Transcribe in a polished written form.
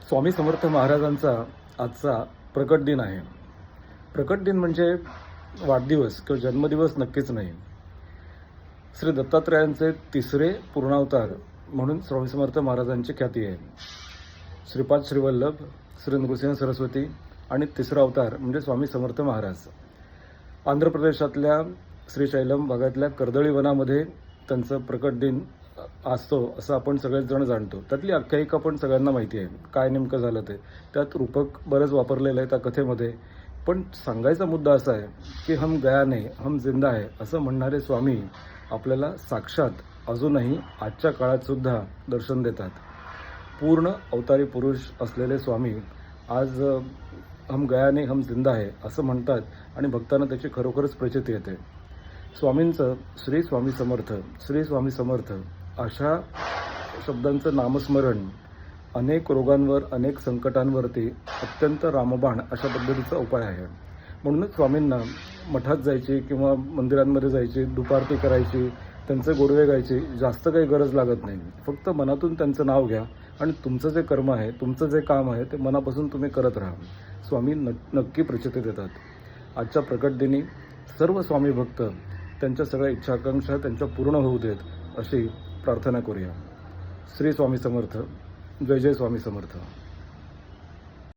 स्वामी समर्थ महाराजांचा आजचा प्रकट दिन आहे. प्रकट दिन म्हणजे वाढदिवस किंवा जन्मदिवस नक्कीच नाही. श्री दत्तात्रयांचे तिसरे पूर्णावतार म्हणून स्वामी समर्थ महाराजांची ख्याती आहे. श्रीपाद श्रीवल्लभ, श्री नृसिंह सरस्वती आणि तिसरा अवतार म्हणजे स्वामी समर्थ महाराज. आंध्र प्रदेशातल्या श्रीशैलम भागातल्या कर्दळी वनामध्ये त्यांचं प्रकट दिन असतो असं आपण सगळेच जण जाणतो. त्यातली आख्यायिका पण सगळ्यांना माहिती आहे, काय नेमकं झालं ते. त्यात रूपक बरंच वापरलेलं आहे त्या कथेमध्ये. पण सांगायचा मुद्दा असा आहे की हम गया नहीं हम जिंदा है असं म्हणणारे स्वामी आपल्याला साक्षात अजूनही आजच्या काळात सुद्धा दर्शन देतात. पूर्ण अवतारी पुरुष असलेले स्वामी आज हम गया नहीं हम जिंदा है असं म्हणतात आणि भक्तांना त्याची खरोखरच प्रचिती येते. स्वामींचं श्री स्वामी समर्थ, श्री स्वामी समर्थ अशा शब्दांचं नामस्मरण अनेक रोगांवर, अनेक संकटांवरती अत्यंत रामबाण अशा पद्धतीचा उपाय आहे. म्हणूनच स्वामींना मठात जायची किंवा मंदिरांमध्ये जायची, दुपारती करायची, त्यांचे गोडवे गायची जास्त काही गरज लागत नाही. फक्त मनातून त्यांचं नाव घ्या आणि तुमचं जे कर्म आहे, तुमचं जे काम आहे ते मनापासून तुम्ही करत राहा. स्वामी नक्की प्रचिती देतात. आजच्या प्रकट दिनी सर्व स्वामी भक्त त्यांच्या सगळ्या इच्छाकांक्षा त्यांच्या पूर्ण होऊ देत अशी प्रार्थना करूया. श्री स्वामी समर्थ. जय जय स्वामी समर्थ.